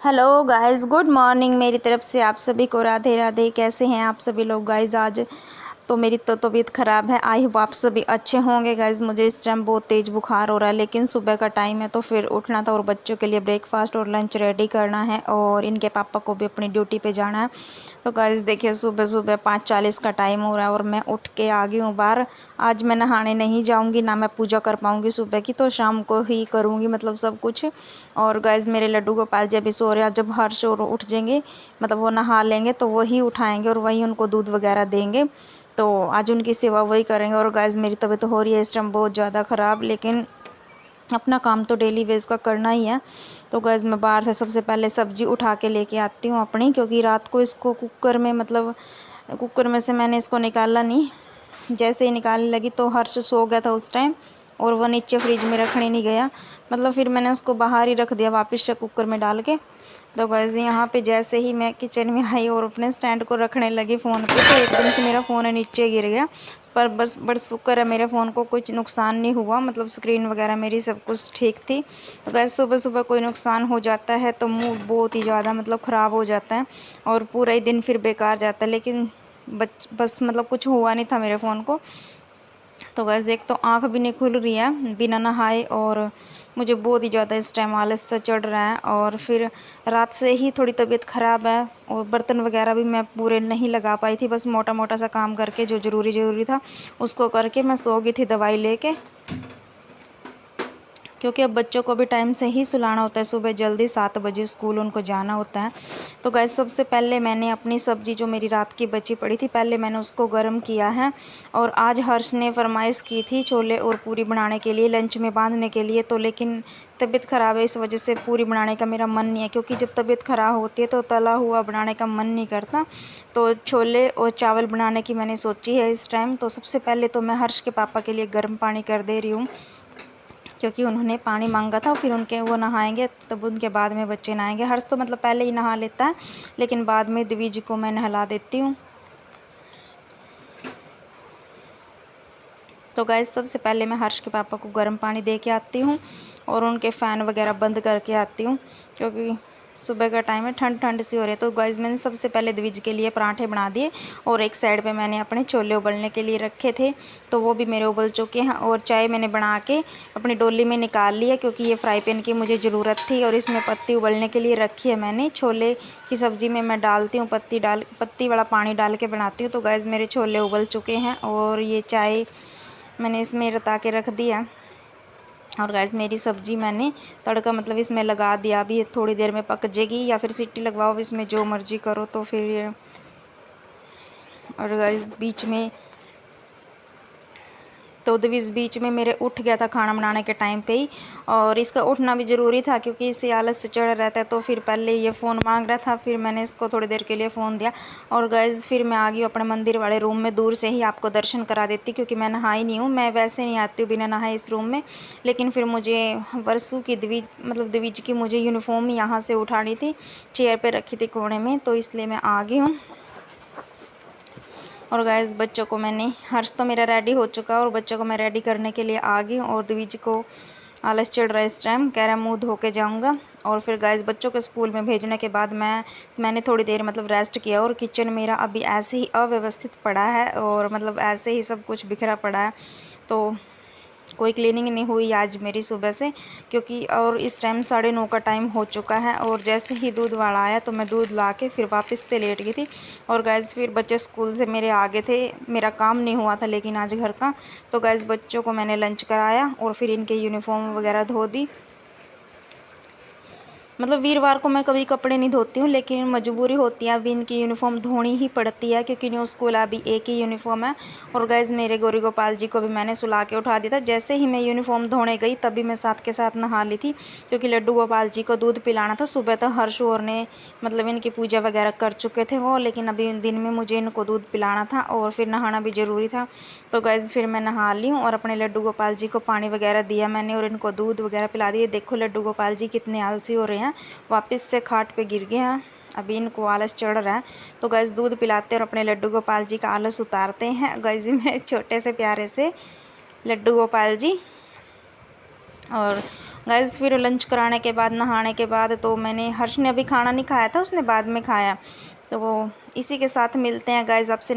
Hello guys, good morning मेरी तरफ से आप सभी को। राधे राधे। कैसे हैं आप सभी लोग गाइस? आज तो मेरी तो तबीयत ख़राब है। आई होप आप सभी अच्छे होंगे गाइस। मुझे इस टाइम बहुत तेज़ बुखार हो रहा है, लेकिन सुबह का टाइम है तो फिर उठना था और बच्चों के लिए ब्रेकफास्ट और लंच रेडी करना है और इनके पापा को भी अपनी ड्यूटी पे जाना है। तो गाइस देखिए, सुबह सुबह 5:40 का टाइम हो रहा है और मैं उठ के आ गई हूँ बाहर। आज मैं नहाने नहीं जाऊँगी, ना मैं पूजा कर पाऊँगी सुबह की, तो शाम को ही करूँगी मतलब सब कुछ। और गाइस मेरे लड्डू गोपाल जी अभी सो रहे हैं। जब हर्ष और उठ जाएंगे, मतलब वो नहा लेंगे, तो वही उठाएंगे और वही उनको दूध वगैरह देंगे। तो आज उनकी सेवा वही करेंगे। और गाइस मेरी तबीयत हो रही है इस टाइम बहुत ज़्यादा ख़राब, लेकिन अपना काम तो डेली वेज का करना ही है। तो गाइस मैं बाहर से सबसे पहले सब्ज़ी उठा के लेके आती हूँ अपनी, क्योंकि रात को इसको कुकर में, मतलब कुकर में से मैंने इसको निकाला नहीं। जैसे ही निकालने लगी तो हर्ष सो गया था उस टाइम, और वो नीचे फ्रिज में रखने नहीं गया। मतलब फिर मैंने उसको बाहर ही रख दिया वापस से कुकर में डाल के। तो गाइस यहाँ पे जैसे ही मैं किचन में आई और अपने स्टैंड को रखने लगी फ़ोन पे, तो एकदम से मेरा फ़ोन नीचे गिर गया। पर बस बड़ शुक्र है, मेरे फ़ोन को कुछ नुकसान नहीं हुआ, मतलब स्क्रीन वगैरह मेरी सब कुछ ठीक थी। तो गाइस सुबह सुबह कोई नुकसान हो जाता है तो मूड बहुत ही ज़्यादा मतलब ख़राब हो जाता है और पूरा ही दिन फिर बेकार जाता है। लेकिन बस मतलब कुछ हुआ नहीं था मेरे फ़ोन को। तो गाइस एक तो आँख भी नहीं खुल रही है बिना नहाए, और मुझे बहुत ही ज़्यादा इस टाइम आलस सा चढ़ रहा है। और फिर रात से ही थोड़ी तबीयत ख़राब है और बर्तन वगैरह भी मैं पूरे नहीं लगा पाई थी। बस मोटा मोटा सा काम करके जो ज़रूरी था उसको करके मैं सो गई थी दवाई लेके, क्योंकि अब बच्चों को भी टाइम से ही सुलाना होता है। सुबह जल्दी 7 बजे स्कूल उनको जाना होता है। तो गाइस सबसे पहले मैंने अपनी सब्ज़ी जो मेरी रात की बची पड़ी थी, पहले मैंने उसको गर्म किया है। और आज हर्ष ने फरमाइश की थी छोले और पूरी बनाने के लिए, लंच में बांधने के लिए। तो लेकिन तबीयत ख़राब है, इस वजह से पूरी बनाने का मेरा मन नहीं है, क्योंकि जब तबीयत ख़राब होती है तो तला हुआ बनाने का मन नहीं करता। तो छोले और चावल बनाने की मैंने सोची है इस टाइम। तो सबसे पहले तो मैं हर्ष के पापा के लिए गर्म पानी कर दे रही हूँ, क्योंकि उन्होंने पानी मांगा था। फिर उनके वो नहाएंगे, तब उनके बाद में बच्चे नहाएंगे। हर्ष तो मतलब पहले ही नहा लेता है, लेकिन बाद में दिविज को मैं नहला देती हूँ। तो गाइस सबसे पहले मैं हर्ष के पापा को गर्म पानी दे के आती हूँ और उनके फ़ैन वगैरह बंद करके आती हूँ, क्योंकि सुबह का टाइम है, ठंड ठंड सी हो रही है। तो गाइस मैंने सबसे पहले द्विज के लिए पराठे बना दिए और एक साइड पे मैंने अपने छोले उबलने के लिए रखे थे, तो वो भी मेरे उबल चुके हैं। और चाय मैंने बना के अपनी डोली में निकाल लिया, क्योंकि ये फ्राई पैन की मुझे ज़रूरत थी और इसमें पत्ती उबलने के लिए रखी है मैंने। छोले की सब्ज़ी में मैं डालती हूँ पत्ती वाला पानी डाल के बनाती हूँ। तो गाइस मेरे छोले उबल चुके हैं और ये चाय मैंने इसमें रता के रख दिया। और गाइस मेरी सब्ज़ी मैंने तड़का मतलब इसमें लगा दिया। अभी ये थोड़ी देर में पक जाएगी, या फिर सीटी लगवाओ, इसमें जो मर्ज़ी करो। तो फिर ये, और गाइस बीच में तो इस बीच में मेरे उठ गया था खाना बनाने के टाइम पे ही, और इसका उठना भी ज़रूरी था, क्योंकि इसे आलस से चढ़ा रहता है। तो फिर पहले ये फ़ोन मांग रहा था, फिर मैंने इसको थोड़ी देर के लिए फ़ोन दिया। और गाइस फिर मैं आ गई अपने मंदिर वाले रूम में। दूर से ही आपको दर्शन करा देती, क्योंकि मैं नहाई नहीं हूँ, मैं वैसे नहीं आती हूँ बिना नहाए इस रूम में। लेकिन फिर मुझे वर्षों की द्विज की मुझे यूनिफॉर्म यहाँ से उठानी थी, चेयर पर रखी थी कोने में, तो इसलिए मैं आ गई हूँ। और गाइस बच्चों को मैंने, हर्ष तो मेरा रेडी हो चुका है और बच्चों को मैं रेडी करने के लिए आ गई हूँ। और द्विज को आलस चढ़ रहा है इस टाइम, कह रहा है मुँह धो के जाऊँगा। और फिर गाइस बच्चों को स्कूल में भेजने के बाद मैंने थोड़ी देर मतलब रेस्ट किया, और किचन मेरा अभी ऐसे ही अव्यवस्थित पड़ा है और मतलब ऐसे ही सब कुछ बिखरा पड़ा है। तो कोई क्लीनिंग नहीं हुई आज मेरी सुबह से, क्योंकि और इस टाइम 9:30 का टाइम हो चुका है। और जैसे ही दूध वाला आया तो मैं दूध ला के फिर वापस से लेट गई थी। और गैस फिर बच्चे स्कूल से मेरे आगे थे, मेरा काम नहीं हुआ था लेकिन आज घर का। तो गैस बच्चों को मैंने लंच कराया और फिर इनके यूनिफॉर्म वगैरह धो दी। मतलब वीरवार को मैं कभी कपड़े नहीं धोती हूँ, लेकिन मजबूरी होती है, अभी इनकी यूनिफॉर्म धोनी ही पड़ती है, क्योंकि न्यू स्कूल अभी एक ही यूनिफॉर्म है। और गाइज मेरे गौरी गोपाल जी को भी मैंने सुला के उठा दिया था। जैसे ही मैं यूनिफॉर्म धोने गई तभी मैं साथ के साथ नहा ली थी, क्योंकि लड्डू गोपाल जी को दूध पिलाना था। सुबह तक हर्ष और ने मतलब इनकी पूजा वगैरह कर चुके थे वो, लेकिन अभी दिन में मुझे इनको दूध पिलाना था और फिर नहाना भी ज़रूरी था। तो गाइज फिर मैं नहा ली हूँ और अपने लड्डू गोपाल जी को पानी वगैरह दिया मैंने और इनको दूध वगैरह पिला दिए। देखो लड्डू गोपाल जी कितने आलसी हो रहे हैं, वापस से खाट पे गिर गए हैं, अभी इनको आलस चढ़ रहा है। तो गैस दूध पिलाते और अपने लड्डू गोपाल जी का आलस उतारते हैं। गैस मेरे छोटे से प्यारे से लड्डू गोपाल जी। और गाइज़ फिर लंच कराने के बाद, नहाने के बाद, तो मैंने, हर्ष ने अभी खाना नहीं खाया था, उसने बाद में खाया। तो वो इसी के साथ मिलते हैं गाइज़ आपसे।